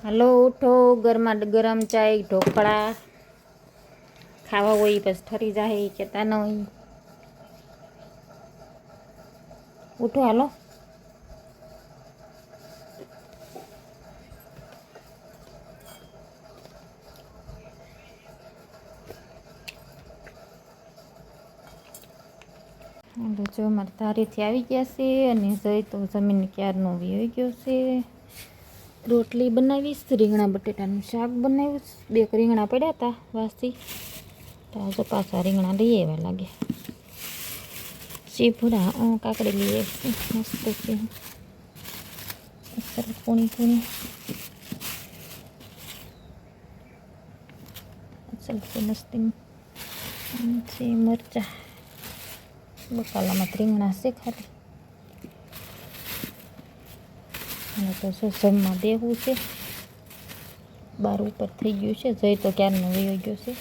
Hello ઉઠો, ગરમા ગરમ ચાય ઢોકળા ખાવા હોય બસ ઠરી જાય કેતા ન હોય. ઉઠો હાલો. જો અમારે ધારેથી આવી ગયા છે અને જઈ તો જમીન ક્યારનો આવી ગયો છે. રોટલી બનાવીશ, રીંગણા બટેટાનું શાક બનાવીશ. 2 રીંગણા પડ્યા હતા વાસી, તો આજે પાછા રીંગણા લઈ આવ્યા લાગે. ચીભડા કાકડી લઈ આવી મસ્ત છે. સરસ પૂણી સરસ મસ્તી છે. મરચાં બકાલામાં રીંગણા છે ખાલી. અને તો શું જમવા બેવું છે. 12 ઉપર થઈ ગયું છે. જઈ તો ક્યારનો વયો ગયો છે.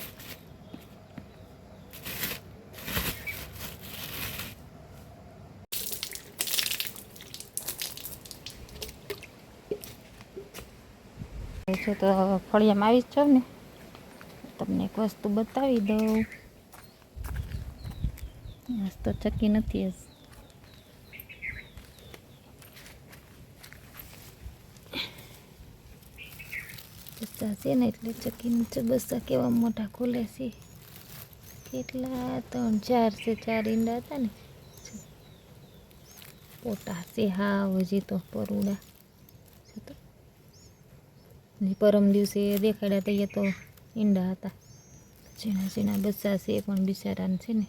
છે તો ફળિયામાં આવી જ જાવ ને, તમને એક વસ્તુ બતાવી દઉં. આજ તો ચક્કી નથી. બસ્સા છે ને એટલે ચક્કી નીચે બસ્સા કેવા મોટા ખોલે છે. કેટલા 3 4 છે. 4 ઈંડા હતા ને, પોટા છે. હા હજી તો પરુડા તો પરમ દિવસે દેખાડ્યા તઈએ તો ઈંડા હતા. ઝીણા ઝીણા બસ્સા છે, પણ બિચારાને છે ને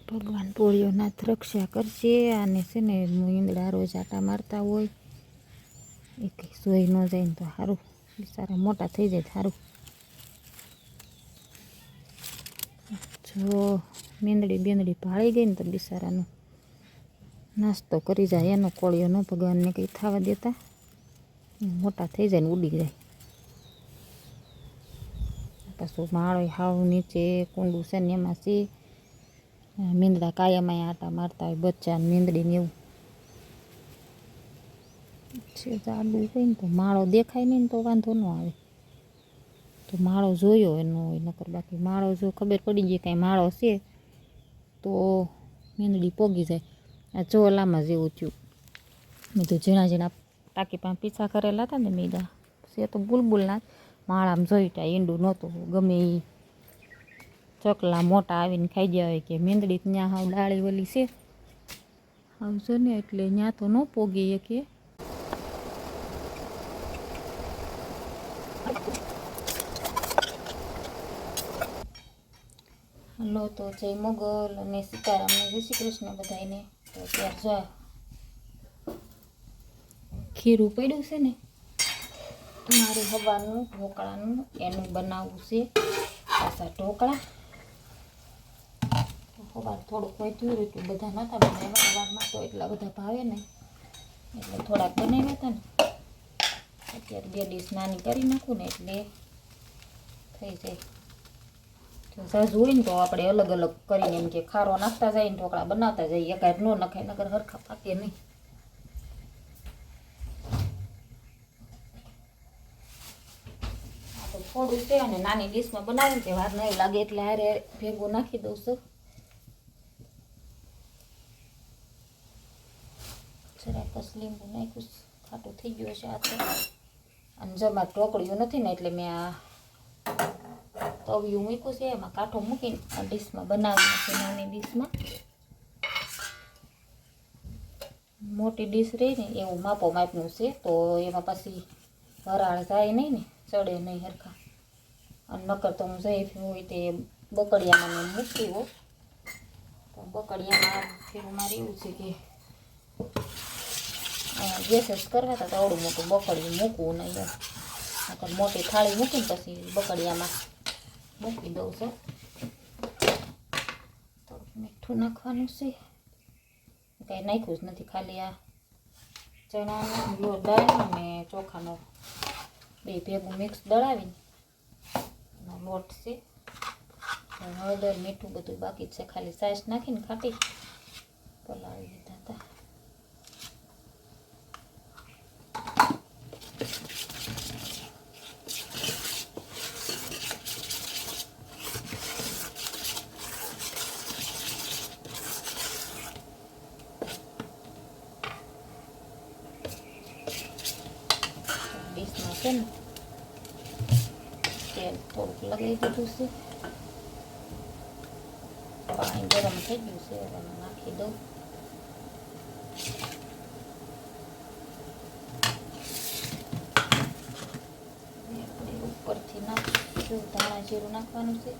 ભગવાન પોળિયોનાથ રક્ષા કરશે. અને છે ને ઈંદડા રોજ આટા મારતા હોય એ કંઈ સોઈ ન જાય ને તો સારું, બિચારા મોટા થઈ જાય સારું. જો મીંદડી બેંદડી ભાળી ગઈ ને તો બિચારાનું નાસ્તો કરી જાય. એનો કોળિયો ન ભગવાનને કંઈ થવા દેતા, મોટા થઈ જાય ને ઉડી જાય. પાછું માળો હાવ નીચે કુંડું છે ને એમાં છે. મીંદડા કાયમાં આટા મારતા હોય, બચ્ચા ને મીંદડી ને એવું છે. જાડું હોય ને તો માળો દેખાય નહીં ને તો વાંધો ન આવે. તો માળો જોયો એનો હોય, નકર બાકી માળો જો ખબર પડી ગઈ કાંઈ માળો છે તો મીંદડી પોગી જાય. આ ચોલામાં જેવું થયું. બધું ઝીણા ઝીણા ટાંકી પાસે પીછા કરેલા હતા ને મીંડા છે તો બુલબુલના માળામાં જોઈ ત્યાં ઈંડું નહોતું. ગમે એ ચકલા મોટા આવીને ખાઈ ગયા હોય કે મીંદડી ત્યાં હાવ ડાળી વલી છે આવજો ને, એટલે ત્યાં તો ન પોગી કે. હલો તો જય મોગલ અને સીતારામને જય શ્રી કૃષ્ણ બધાને. તો અત્યારે જો ખીરું પડ્યું છે ને મારે હવાનું ઢોકળાનું, એનું બનાવવું છે. પાછા ઢોકળા સવાર થોડુંક વધ્યું હતું, બધા નહોતા બનાવ્યા સવારમાં તો એટલા બધા ભાવે ને એટલે થોડાક બનાવ્યા હતા ને. અત્યારે 2 ડીશ નાની કરી નાખું ને એટલે થઈ જાય. સાજુ હોય ને તો આપણે અલગ અલગ કરીને એમ કે ખારો નાખતા જાય ને ઢોકળા બનાવતા જઈએ. એકાદ ન નખાય નકર હરખા પાકે નહીં. આ તો થોડું છે અને નાની ડીશમાં બનાવું કે વાર નહીં લાગે એટલે હારે ભેગું નાખી દઉં છું. જરાક બસ લીંબુ નાખ્યું, ખાટું થઈ ગયું છે આ તો. અને જમા ઢોકળીઓ નથી ને એટલે મેં આ તવિયું મૂક્યું છે, એમાં કાંઠો મૂકીને આ ડીશમાં બનાવી નાખી. નાની ડીશમાં મોટી ડીશ રહી ને એવું માપનું છે, તો એમાં પછી વરાળ જાય નહીં ને, ચડે નહીં હરખા. અને નકર તો હું જઈ હોય તે બકડિયામાં મૂકી હોય તો બકડિયામાં ફેરું મારે એવું છે કે ગેસ જ કરવા હતા તો આવડું મોટું બકડિયું મૂકવું નહીં. નકર મોટી થાળી મૂકીને પછી બકડિયામાં મૂકી દઉં છું. થોડુંક મીઠું નાખવાનું છે, કાંઈ નાખ્યું જ નથી, ખાલી આ ચણાનો લોટ દાળ અને ચોખાનો 2 ભેગું મિક્સ દળાવીને લોટ છે. હળદર મીઠું બધું બાકી છે, ખાલી સાસ નાખીને ખાટી પલાળી દીધા હતા. છે ને તેલ થોડુંક લગાવી દીધું છે. પાણી ગરમ થઈ ગયું છે, હવે નાખી દઉં. ઉપરથી નાખીશું ધાણા જીરું નાખવાનું છે.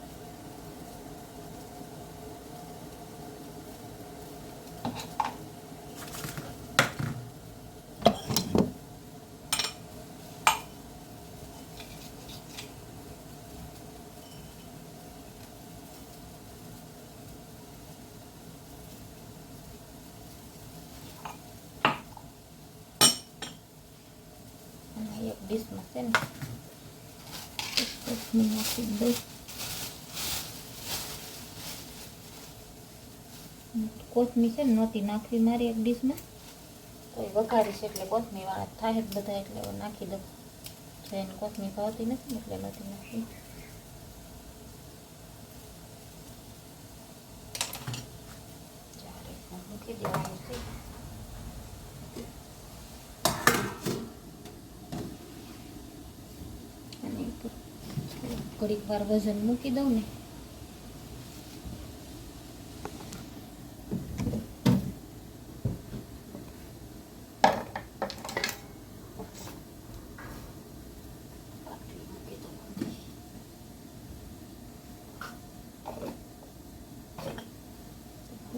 એક ડીશમાં છે ને કોથમીર નાખી દઈ. કોથમીર છે ને નહોતી નાખવી મારી એક ડીશમાં, તો એ વઘારીશ એટલે કોથમીર વાળા થાય જ બધા, એટલે નાખી દઉં. એને કોથમીર ભાવતી નથી એટલે નહોતી નાખવી. મૂકી દેવાનું છે. ઘડીક વાર વજન મૂકી દઉં ને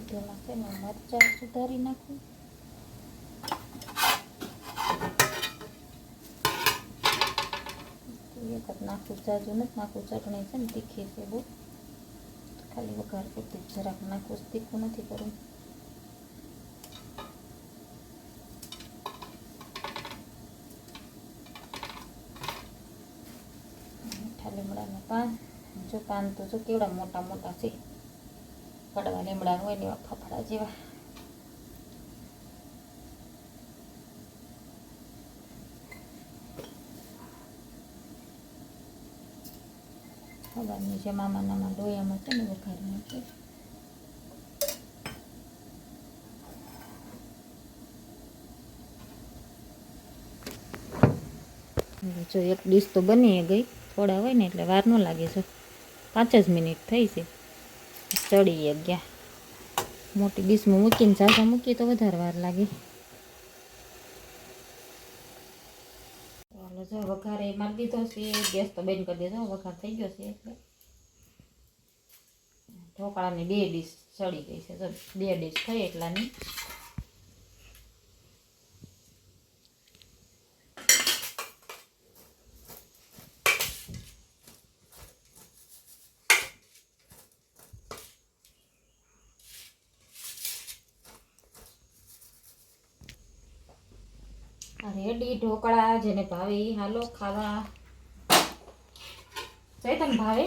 તેમાં છે ને મરચાં સુધારી નાખું. એક જ નાખું, જાજુ નથી નાખું. ચટણી છે ને તીખી છે બહુ, ખાલી વઘાર પૂરતી જરાક નાખું, તીખું નથી કરવું. મીઠા લીમડાના પાન, જો પાન તો જો કેવડા મોટા મોટા છે, કડવા લીમડા હોય ને એવા ફાફડા જેવા. ખબરની જે મામાનામાં ડોયામાં છે ને વઘારી નાખે. જો એક ડીશ તો બની ગઈ, થોડા હોય ને એટલે વાર ન લાગે છે. 5 જ મિનિટ થઈ છે, ચડી ગયા. મોટી ડીશમાં મૂકીને ઝાઝા મૂકીએ તો વધારે વાર લાગે. ચાલો જો વઘારે મારી દીધો છે, ગેસ તો બંધ કરી દેજો, વઘાર થઈ ગયો છે. એટલે ઢોકળાની 2 ડીશ ચડી ગઈ છે, જો 2 ડીશ થઈ એટલાની. રેડી ઢોકળા, જેને ભાવે હાલો ખાવા. જય તને ભાવે?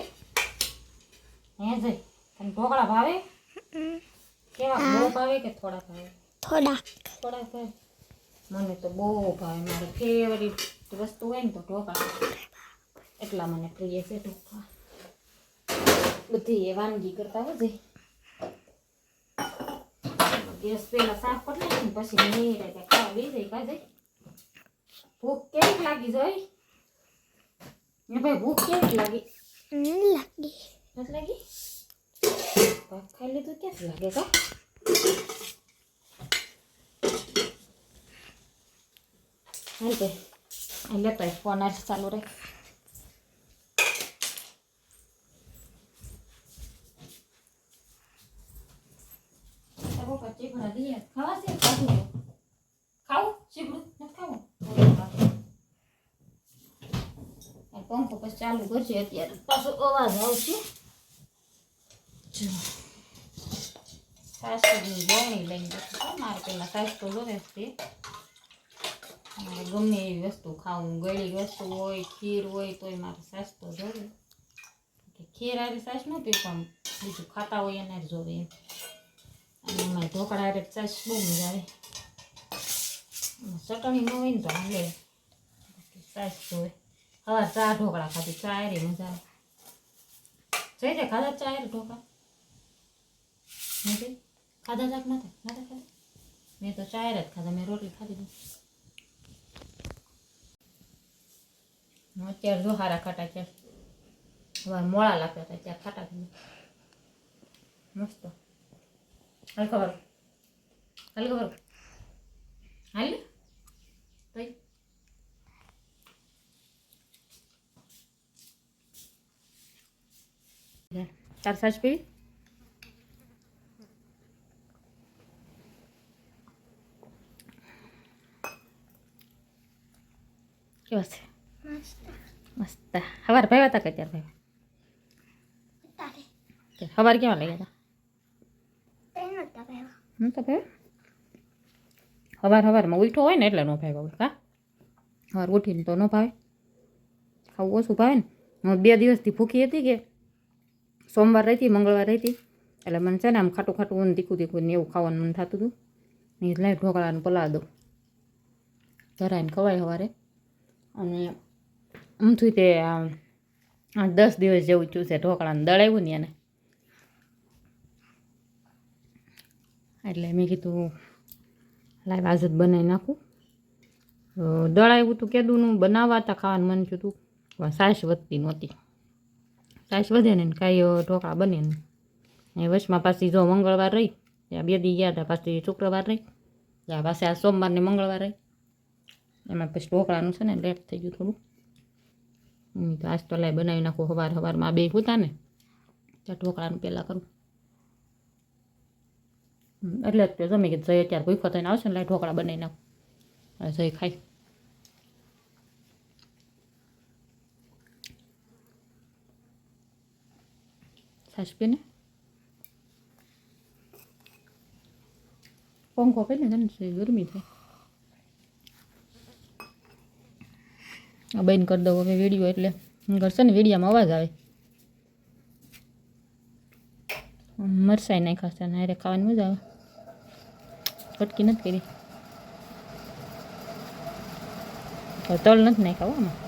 હે જય તને ઢોકળા ભાવે? કેવા બહુ ભાવે કે થોડા ભાવે? થોડા ભાવે. મને તો બહુ ભાવે, મારી ફેવરિટ વસ્તુ હોય ને તો ઢોકળા, એટલા મને પ્રિય છે ઢોકળા. બધી એ વાનગી કરતા હોય છે. ગેસ પેલા સાફ કરી નાખીને પછી નિરાંતે ખાવા બેસી જાય. કાજે ભૂખ કેવી લાગી જોઈ? ને ભાઈ ભૂખ કેવી લાગી? નથી લાગી? ભાત ખાઈ લીધું ક્યાંથી લાગે કા? હાલ ભાઈ અહીં લેતો ફોન આજ ચાલુ રહે. ચીકણા દઈએ ખાવા છે, ખાવું ચીકણું નથી ખાવું. પંખો પછી ચાલુ કરશે, અત્યારે પાછો અવાજ આવશે. સાસુની ગોણી લઈને જશે મારે, પેલા સાસ તો જોવે છે. મારે ગમે એવી વસ્તુ ખાવું, ગળી વસ્તુ હોય, ખીર હોય, તોય મારે સાસ તો જોવે. ખીર આરે સાસ ન પી, પણ બીજું ખાતા હોય એને જ જોવે એમ. અને એમાં ઢોકળા આરે સાસ બહુ મજા આવે. ચટણી ન હોય ને તો હાલે, સાસ જોવે. હવે ચા ઢોકળા ખાધી, ચા આરે મજા આવે. જઈ જાય ખાધા ચા આરે ઢોકળા? નથી ખાધા જાક નથી ખાધા? મેં તો ચા આરે જ ખાધા, મેં રોટલી ખાધી. અત્યારે જો હારા ખાટા છે, હવે મોળા લાગતા હતા ત્યાં ખાટા થઈ મસ્ત. હાલ ખબર હાલ તઈ તાર સાચ પીવી કેવા છે? મસ્ત. સવાર ભાઈ હતા કે ત્યારે ભાઈ સવાર કેવા લાગ્યા હતા? તો ભાઈ સવારમાં ઉઠો હોય ને એટલે ન ભાવે હવે. હા સવાર ઉઠીને તો ન ભાવે, ખાવું ઓછું ભાવે ને. હું 2 દિવસથી ભૂખી હતી કે સોમવાર રહી હતી મંગળવાર રહી હતી એટલે મને છે ને આમ ખાટું ખાટું ને તીખું ને એવું ખાવાનું મન થતું હતું. ને લાઈ ઢોકળાને પલાળ દઉં ધરાઈને ખવાય સવારે. અને આમથી તે 10 દિવસ જેવું થયું છે ઢોકળાને દળાવ્યું ને એને, એટલે મેં કીધું લાઈવ આજ જ બનાવી નાખું. દળાવ્યું હતું કેદુંનું બનાવવા હતા ખાવાનું મન થયું હતું પણ સાસ વધતી નહોતી. સાસ વધે ને કાંઈ ઢોકળા બને ને. એ વચમાં પાછી જો મંગળવાર રહી ત્યાં 2 દી ગયા હતા, પાછી શુક્રવાર રહી ત્યાં પાછી આ સોમવાર ને મંગળવાર રહી. એમાં પછી ઢોકળાનું છે ને લેટ થઈ ગયું થોડું. તો આજ તો લાઈ બનાવી નાખું સવારમાં 2 હતા ને ત્યાં ઢોકળાનું પહેલાં કરું. એટલે જ તો જમી કે જઈ અત્યારે ભૂખો થઈને આવશે ને લાઈ ઢોકળા બનાવી નાખું જઈ ખાઈ. છાશ પીને પંખો કરીને તને ગરમી થાય. બંધ કરી દઉં હવે વિડીયો એટલે કરશે ને વિડીયામાં અવાજ આવે. મરસાઈ નાખ્યા છે ને હારે ખાવાની મજા આવે. કટકી નથી કરી, તલ નથી નાખ્યા આમાં.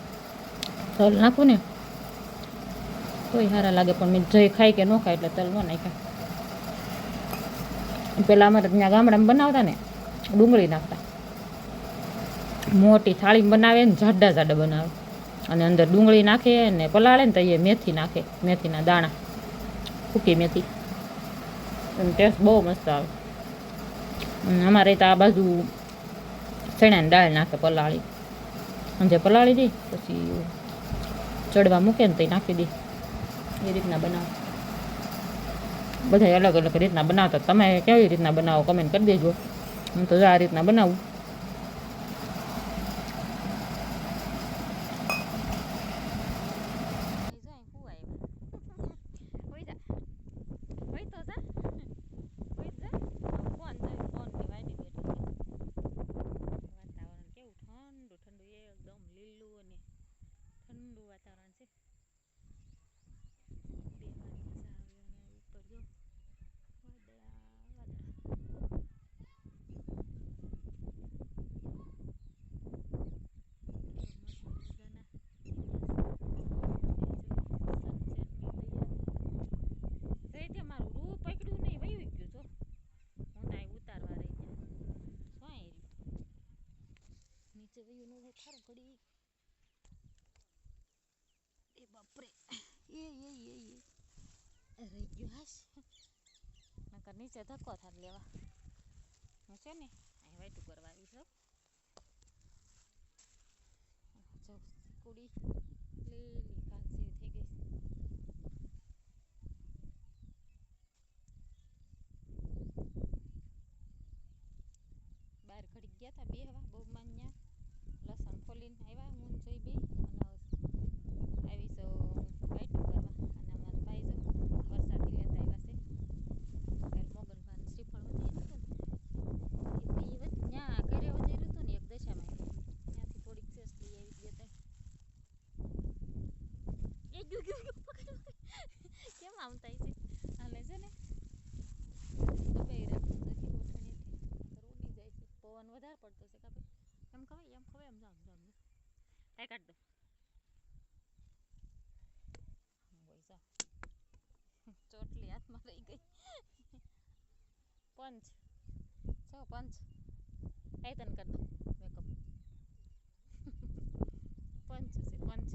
તલ નાખું ને તોય સારા લાગે પણ મેં જઈ ખાય કે ન ખાય એટલે તલ ન નાખ્યા. પેલા અમારે ત્યાં ગામડામાં બનાવતા ને ડુંગળી નાખતા, મોટી થાળીમાં બનાવે ને જાડા જાડા બનાવે અને અંદર ડુંગળી નાખે ને પલાળે ને તો એ મેથી નાખે, મેથીના દાણા, સૂકી મેથી. ટેસ્ટ બહુ મસ્ત આવે. અમારે તો આ બાજુ ચણાની દાળ નાખે પલાળી, જે પલાળી દઈ પછી ચડવા મૂકે ને તો નાખી દઈ. એ રીતના બનાવો. બધા અલગ અલગ રીતના બનાવતા. તમે કેવી રીતના બનાવો કમેન્ટ કરી દેજો. હું તો આ રીતના બનાવું. ઠંડુ વાતાવરણ છે. નીચે વયું ન થાય થારું ઘડી. એ બાપરે એ રહી ગયો હાશ. નકર નીચે ધક્કો થાર લેવા. હું છે ને અહીં વાઈટું કરવા આવી છું. જો કુડી લીલી ઘાસ જેવી થઈ ગઈ. બહાર ઘડીક ગયા હતા બેહવા બહુ માન્યા. લસણ ફોલીને આવ્યા હું જોઈ બે અને આવી તો વાઈટું કરવા. અને અમારા ભાઈ જો વરસાદી લેતા આવ્યા છે. કાલ મોગનભાન શ્રીફળ વધી રહ્યું હતું ને ત્યાં ઘરે વધી રહ્યું હતું ને એક દશામાં ત્યાંથી થોડીક સેસ લઈ આવી ગયા હતા. એ ગયું પકડ કેમ આમ થાય છે આને છે ને દબાઈ રાખવું નથી ઓઠણીથી ઉડી જાય છે. પવન વધારે પડતો છે કાપે એમ ખવાય એમ ખવાય એમ જામ જામ કાંઈ કાઢ દો. ચોટલી હાથમાં રહી ગઈ. પંચ જો પંચ આઈ તને કરી દઉં મેકઅપ. પંચ છે પંચ.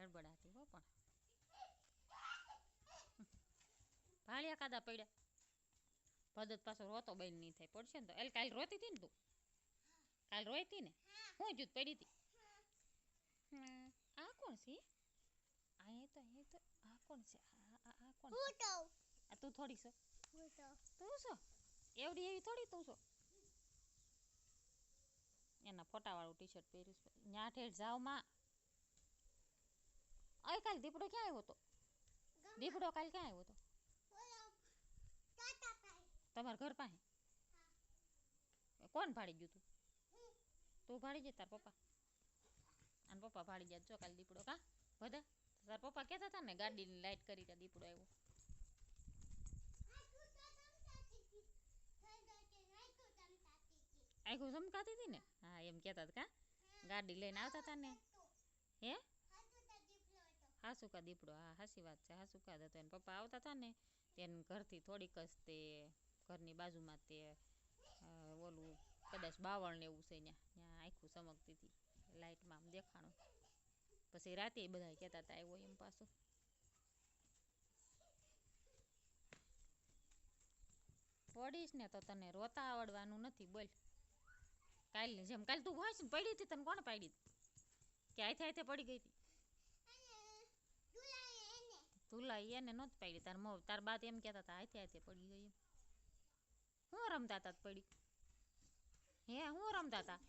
હડબડાતી હો પણ ભાળિયા કાદા પડ્યા ભદત પાછો રોતો બેન નહીં થાય પડશે ને તો એટલે કાલ રોતી હતી ને તું કાલ રોઈ હતી ને હું જૂત પડી હતી આ કોણ છે અહીંયા તો આ કોણ છે આ કોણ આ તું થોડી છો તું છો એવડી એવી થોડી તું છો એના ફોટાવાળું ટી શર્ટ પહેર્યું છે ન્યા ઠેઠ જાવ માં અય કાલ દીપડો ક્યાં આવ્યો હતો દીપડો કાલ ક્યાં આવ્યો હતો તમારા ઘર પાસે કોણ ભાડી ગયું તું ભાડી જાય તાર પપ્પા અને પપ્પા ભાડી જાય જો કાલ દીપડો કા બધા તાર પપ્પા કહેતા હતા ને ગાડીની લાઈટ કરી ત્યાં દીપડો આવ્યો આખું ચમકાતી હતી ને હા એમ કહેતા હતા કા ગાડી લઈને આવતા હતા ને હે હાસુકા દીપડો હા હાસી વાત છે હાસુકા હતો એને પપ્પા આવતા હતા ને તેને ઘરથી થોડીક જ તે ઘરની બાજુમાં તે ઓલું કદાચ બાવળ ને એવું છે ત્યાં આખું ચમકતી હતી લાઇટમાં આમ દેખાણું પછી રાતે બધા કહેતા હતા આવ્યો એમ પાછું પડીશ ને તો તને રોતા આવડવાનું નથી બોલ કાલની જેમ કાલ તું હોય ને પડી હતી તને કોણ પાડી કે આથે આથે પડી ગઈ હતી તુલા એને નહોતી પાડી તાર બાત એમ કહેતા હતા આથે આથે પડી ગઈ હું રમતા હતા પડી હે હું રમતા હતા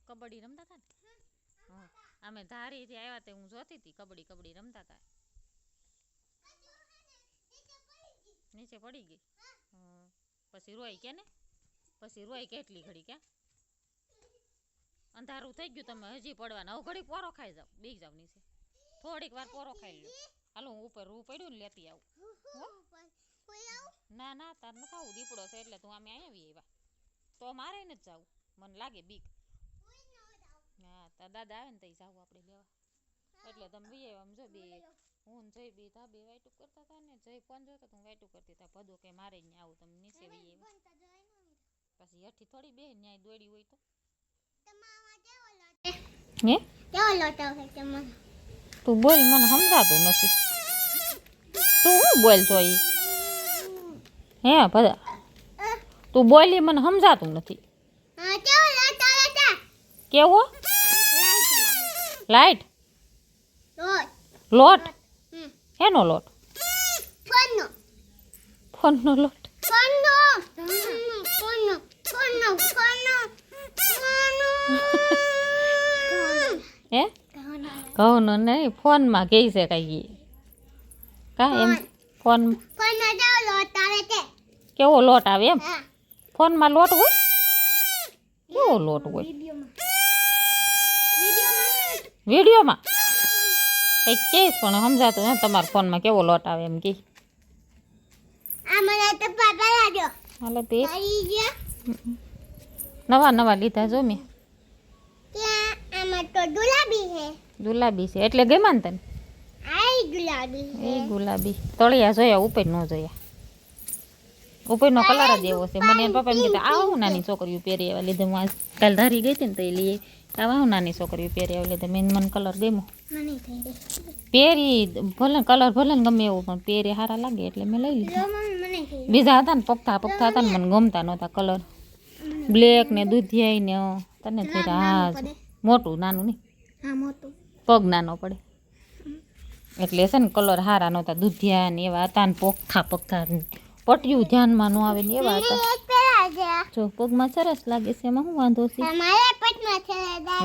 કબડ્ડી રમતા હતા ને અમે ધારીથી આવ્યા તે હું જોતી હતી કબડ્ડી રમતા હતા નીચે પડી ગઈ પછી રોઈ કે ને પછી રોઈ કેટલી ઘડી ક્યાં અંધારું થઈ ગયું તમે હજી પડવાના હવે ઘડી પોરો ખાઈ જાવ બેસી જાવ નીચે થોડીક વાર પોરો ખાઈ લો હાલો હું ઉપર રૂ પડ્યું ને લેતી આવું ના ના તાર ન ખાવું દીપડો છે એટલે તું અમે આવી આવ્યા તો મારે ને જ જાવું મને લાગે બીક હા તાર દાદા આવે ને તો જાવું આપણે લેવા એટલે તમે બી આમ જો બે હું જઈ બે ધાબે વાઈટું કરતા હતા ને જઈ ફોન જોતો હું વાઈટું કરતી હતા ભદો કે મારે જ આવું તમે નીચે વી પછી હેઠી થોડી બે ન્યાય દોડી હોય તો હે તું બોલ મને સમજાતું નથી તું હું બોલ છો ઈ હે ભદા તું બોલી મને સમજાતું નથી કેવો લાઈટ લોટ હેનો લોટ ફોનનો લોટ હે ઘઉંનો નહીં ફોનમાં કહે છે કઈ કા એમ ફોન કેવો લોટ આવે એમ ફોનમાં લોટ હોય કેવો લોટ હોય વિડીયોમાં કંઈક કહીશ પણ સમજાતું ને તમારા ફોનમાં કેવો લોટ આવે એમ કે હાલે તે નવા લીધા જો મેં ગુલાબી છે એટલે ગમ્યા ને તને એ ગુલાબી તળિયા જોયા ઉપર ન જોયા ઉપરનો કલર જ એવો છે મને એના પપ્પા એમ કીધું આ હું નાની છોકરીઓ પહેરી એવા લીધે હું આજ કાલ ધારી ગઈ હતી ને તો એ લઈએ આવા હું નાની છોકરીઓ પહેરી એવા લીધે મને કલર ગમ્યો પહેરી ભલે કલર ભલે ને ગમે એવું પણ પહેરી સારા લાગે એટલે મેં લઈ લીધું બીજા હતા ને પગતા હતા ને મને ગમતા નહોતા કલર બ્લેક ને દૂધિયાઈ ને તને હા મોટું નાનું નહીં પગ નાનો પડે એટલે છે ને કલર સારા નહોતા દૂધિયા ને એવા હતા ને પોખા પટ્યું ધ્યાનમાં ન આવે ને એવા હતા જો પગમાં સરસ લાગે છે એમાં શું વાંધો છે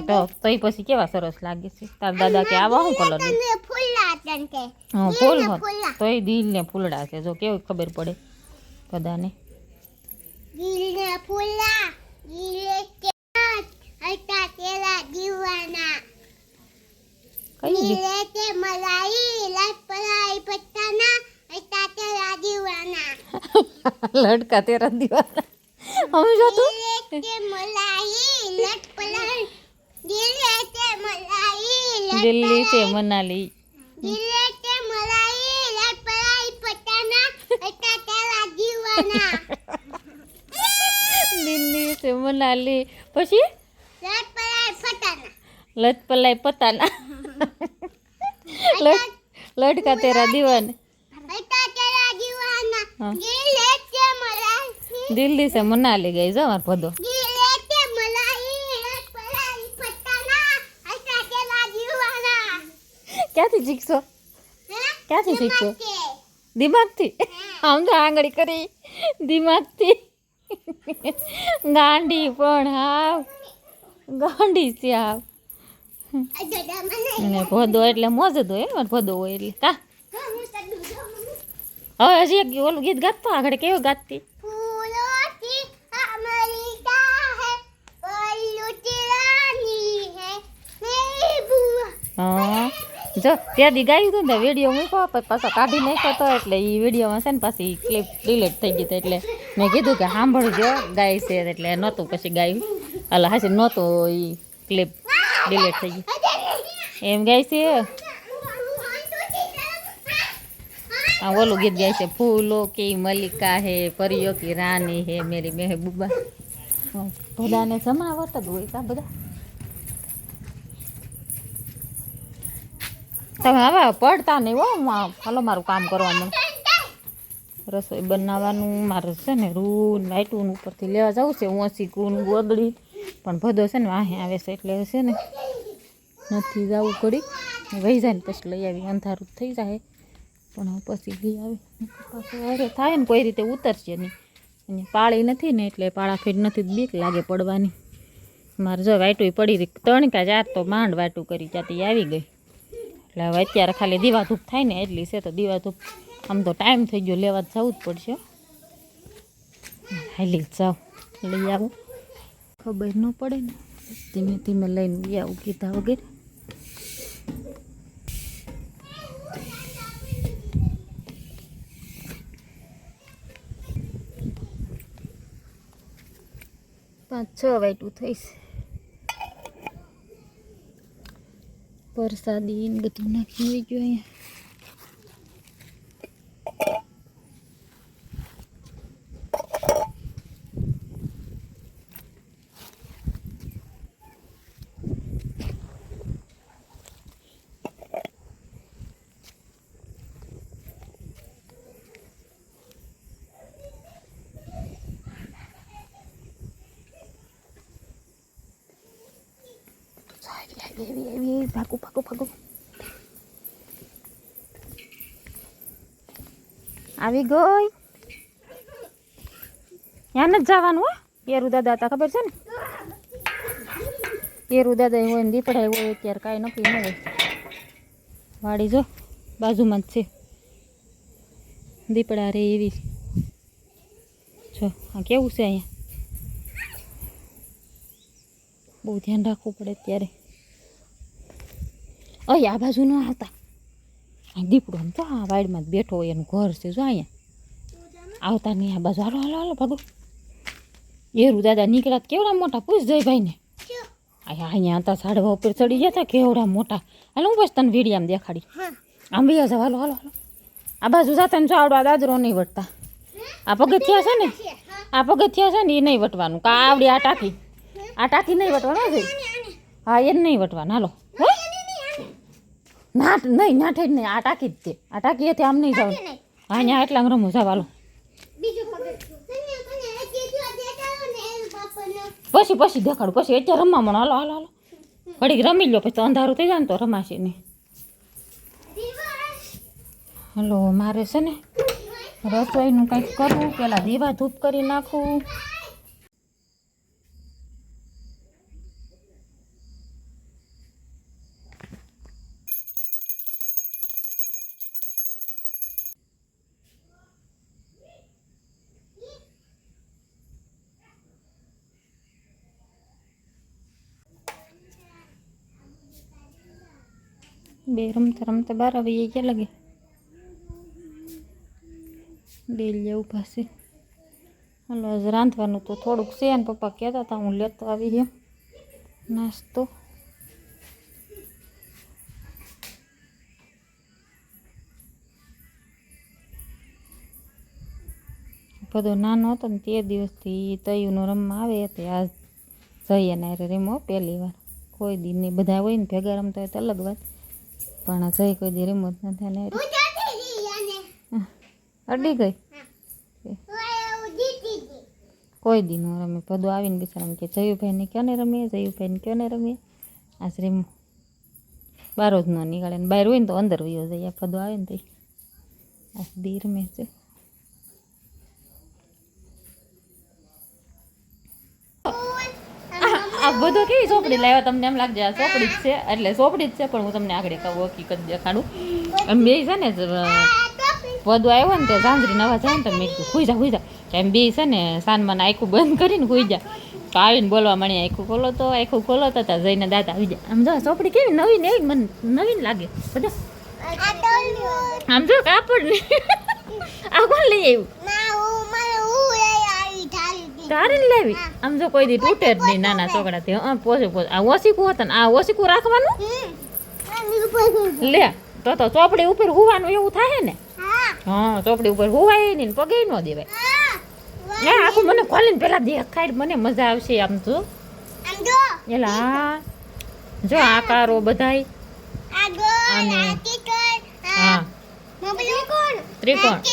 તો પછી કેવા સરસ લાગે છે તાર દાદા કે આવા શું કલર ફૂલ તો એ દિલ ને ફૂલડા છે જો કેવું ખબર પડે બધાને લડકા તેરા દીવાના સમજો તું દિલ્હી से मनाली દિલ્હી से મનાલી પછી लट पलाई पता ना लटका तेरा दीवाना हाँ। दिल्ली से मनाली गई जो हमार पदो क्या थी सीखो क्या थी सीखो दिमाग थी हम तो आंगड़ी करी दिमाग थी गांडी पण हाव गांडी से हाव ને ભદો એટલે મોજ જ હોય ને ભદો હોય એટલે કા હવે હજી એક ઓલું ગીત ગાતો આગળ કેવું ગાતી હા જો ત્યાં દી ગાયું હતું ને વિડીયો મૂક્યો પછી પાછો કાઢી નાખ્યો હતો એટલે એ વિડીયોમાં છે ને પાછી ક્લિપ ડિલીટ થઈ ગઈ હતી એટલે મેં કીધું કે સાંભળજો ગાય છે એટલે નહોતું પછી ગાયું એટલે હાસી નહોતું એ ક્લિપ ડિલીટ થઈ ગઈ એમ ગાય છે આ ઓલું ગીત ગાય છે ફૂલો કી મલિકા હે પરિયો કી રાની હે મેરી મહેબૂબા બધાને જમાવટ જ હોય કા બધા તમે હવે પડતા નહીં હો હાલો મારું કામ કરવાનું રસોઈ બનાવવાનું મારે છે ને રૂન લાઈટું ઉપરથી લેવા જવું છે ઓછી કૂન ગોદડી પણ ભદો છે ને વાહે આવે છે એટલે છે ને નથી જવું ઘડી વહી જાય ને પછી લઈ આવી અંધારું થઈ જાય પણ હવે પછી લઈ આવી પાછું અરે થાય ને કોઈ રીતે ઉતરશે નહીં અને પાળી નથી ને એટલે પાળા ફેર નથી બીક લાગે પડવાની મારે જો વાટું પડી રહી તણકા જાત તો માંડ વાટું કરી જાતી આવી ગઈ એટલે હવે અત્યારે ખાલી દીવા ધૂપ થાય ને એટલી છે તો દીવા ધૂપ આમ તો ટાઈમ થઈ ગયો લેવા જવું જ પડશે હાલી જ જાઓ લઈ આવું ખબર ન પડે ને ધીમે ધીમે લઈને લઈ આવું કીધા વગેરે પાંચ છ વાટું થઈશ પરસાદી ને બધું નાખી આવી ગયું અહીંયા ભાગો ભાગો ભાગો આવી ગઈ ત્યાં નથી જવાનું હો યેરુ દાદા હતા ખબર છે ને યેરુ દાદા હોય ને દીપડા હોય અત્યારે કાંઈ નક્કી ન હોય વાડી જો બાજુમાં જ છે દીપડા રે એવી જો આ કેવું છે અહીંયા બહુ ધ્યાન રાખવું પડે અત્યારે અહીં આ બાજુ ન આવતા દીપડો તો આ વાડીમાં જ બેઠો હોય એનું ઘર છે જો અહીંયા આવતા નહીં આ બાજુ હાલો હાલો હાલો ભાગો યેરુ દાદા નીકળ્યા કેવડા મોટા પૂછ જઈ ભાઈને અહીંયા હતા ઝાડવા ઉપર ચડી ગયા હતા કેવડા મોટા હાલો હું બસ તને વીડિયામાં દેખાડી આમ બી જાવ હાલો હાલો હાલો આ બાજુ જતા ને જો આવડો આ દાદરો નહીં વટતા આ પગથિયા છે ને એ નહીં વટવાનું કા આવડી આ ટાંકી નહીં વટવાનું છે હા એ નહીં વટવાનું હાલો ના નહીં ના થઈ નહીં આ ટાંકી જ તે આ ટાંકી હતી આમ નહીં જવાનું હા અહીંયા એટલા રમું જાવ હાલો પછી દેખાડું પછી અત્યારે રમવા મળો હાલો હાલો હાલો ઘડીક રમી લો પછી તો અંધારું થઈ જાય ને તો રમાશે નહીં હલો મારે છે ને રસોઈનું કંઈક કરવું પેલા દીવા ધૂપ કરી નાખવું બે રમતા રમતા 12 વાગે ક્યાં લાગે ડેલ જેવું પાસે હાલો આજ રાંધવાનું તો થોડુંક છે ને પપ્પા કહેતા હતા હું લેતો આવી એમ નાસ્તો બધો નાનો હતો ને તે દિવસથી તયુંનો રમવા આવે તે આજ જઈએ ને રમો પહેલી વાર કોઈ દી નહીં, બધા હોય ને ભેગા રમતા હોય તો અલગ વાત, પણ જઈ કોઈ દી રિમોટ ન થાય ને અડી ગઈ કોઈ દી ન રમે. બધું આવીને બિચારા કે જયુભાઈને ક્યાં ને રમીએ, જયુભાઈને ક્યાં ને રમીએ. આશરે બારો જ ન નીકળે ને બહાર હોય ને તો અંદર વયો જાય. બધું આવે ને તો આ બી રમે છે. આ બધો કેવી ચોપડી લાવ્યા તમને એમ લાગશે આ ચોપડી જ છે, એટલે ચોપડી જ છે, પણ હું તમને આગળ કહું હકીકત દેખાડું. એમ બે છે ને બધું આવ્યો ને તે ઝાંઝરી નવા જાય ને તો મેં કીધું હુઈ જા એમ બે છે ને સાનમાં આખું બંધ કરીને હુઈ જા. તો આવીને બોલવા મળી આખું ખોલો તો જઈને દાદા આવી જાય. આમ જો ચોપડી કેવી નવીન, એવી મને નવીન લાગે બધા. આમ જો કાપડ ને આ કોણ લઈ આવ્યું? તારે લાવી. આમ જો કોઈ દી તૂટે જ નહીં નાના છોકરાથી. પોસે આ ઓસીકું હતા ને આ ઓસીકું રાખવાનું લે તો ચોપડી ઉપર હુવાનું એવું થાય ને. હા ચોપડી ઉપર હુવાય નહીં ને પગે ન દેવાય. હા આખું મને ખોલીને પેલા દેખાય મને મજા આવશે. આમ તો એલા હા જો આકારો બધાય અને હા ત્રિકોણ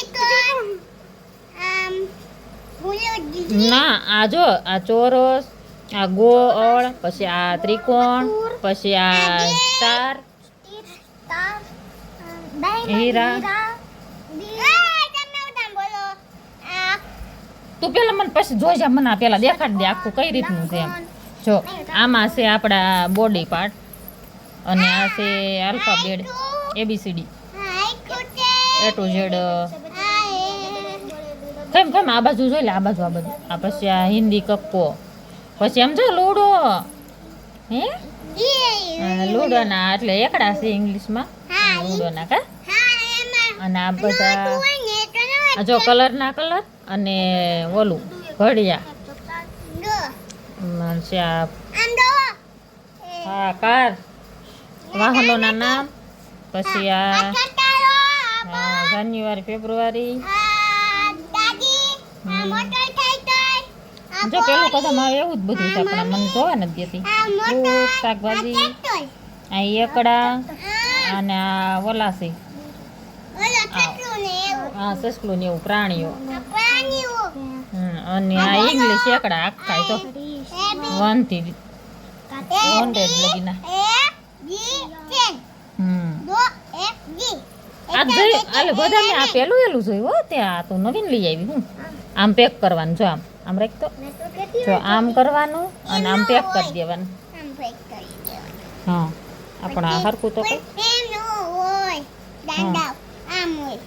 ના આ જો આ ચોરસ, આ ગોળ, પછી આ ત્રિકોણ, પછી આ સ્ટાર, હીરા. તું પેલા મને પછી જોઈ જા, મને પેલા દેખાડ દે આખું કઈ રીતનું છે એમ. જો આમાં છે આપણા બોડી પાર્ટ અને આ છે alphabet ABCD A to Z. કેમ આ બાજુ જોઈ લે, આ બાજુ આ પછી આ હિન્દી કક્કો, પછી આમ જો લૂડો. હે લૂડો ના એટલે એકડા છે ઇંગ્લિશમાં લૂડો ના કા. અને આ બધા જો કલર અને ઓલું ઘડિયા. હા કાર વાહનોના નામ, પછી આ જાન્યુઆરી ફેબ્રુઆરી. જો પેલું કદમ આવે એવું જ બધું છે, પણ મને જોવા નથી દેતી. ફ્રૂટ શાકભાજી, આ એકડા અને આ ઓલા છે હા સસલું ને એવું પ્રાણીઓ. અને આ ઇંગ્લિશ એકડા આખા તો 1 થી 100 લગીના. આ જોઈ આલે બધા મેં આ પેલું જોયું હો ત્યાં તો નવીન લઈ આવી હું. આમ પેક કરવાનું જો આમ રાખ તો જો આમ કરવાનું અને આમ પેક કરી દેવાનું. હા આપણા હરકું તો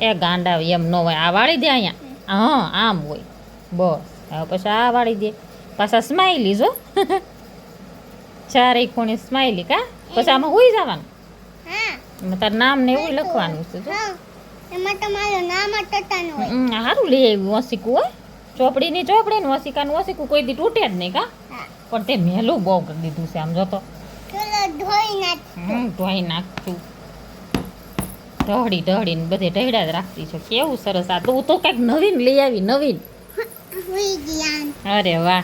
એ ગાંડા એમ ન હોય. આ વાળી દે અહીંયા. હા આમ હોય બસ. હવે પછી આ વાળી દે. પાછા સ્માઈલી જો ચારેય ખૂણે સ્માઈલી કા. પછી આમાં હોઈ જવાનું. તારું નામ ને એવું લખવાનું છે. સારું લઈ આવ્યું ઓસીકું હોય. ચોપડીની ચોપડી ને ઓસિકાનું ઓસિકું કોઈ દી તૂટે જ નહીં કા. પણ તે મેલું બહુ કરી દીધું છે આમ જોતો. ધોઈ નાખતું ઢળીને બધે ઢળ્યા જ રાખતી છે. કેવું સરસ. આ તું તો કંઈક નવીન લઈ આવી નવીન. અરે વાહ.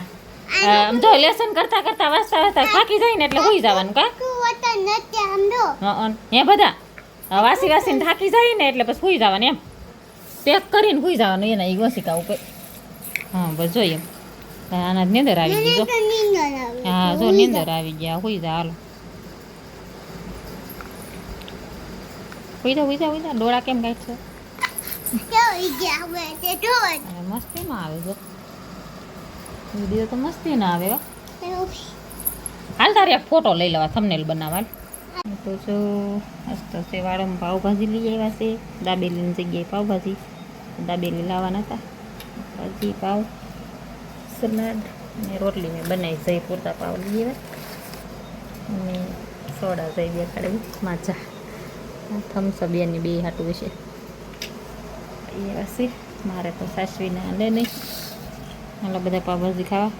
આમ જો લેસન કરતા વાંચતા થાકી જાય ને એટલે હોઈ જવાનું કા. હે બધા વાસીને થાકી જાય ને એટલે પછી હોઈ જવાનું એમ. પેક કરીને હોઈ જવાનું એના એ ઓસિકા ઉપર. હા બસ જોઈએ આના નીંદર આવી ગઈ જો. હા જો નીંદર આવી ગયા. હોઈ જા હાલો. હોઈ જા ડોળા કેમ કાઢશે? મસ્તીમાં આવે જો વિડીયો તો મસ્તી ના આવે. હાલ તારે એક ફોટો લઈ લેવા થંબનેલ બનાવવા. તો જો મસ્ત સેવાળામાં પાવભાજી લઈ આવ્યા છે. દાબેલીની જગ્યાએ પાવભાજી. દાબેલી લાવવાના હતા. ભાજી પાવ સલાડ ને રોટલી મેં બનાવી. જઈ પૂરતા પાવ લઈ આવ્યા અને સોડા જઈ દેખાડી માચા થમ્સઅપ એની બે હાટું વિશે એ હશે. મારે તો સાસવીને આલે નહીં. એટલે બધા પાવભાજી ખાવા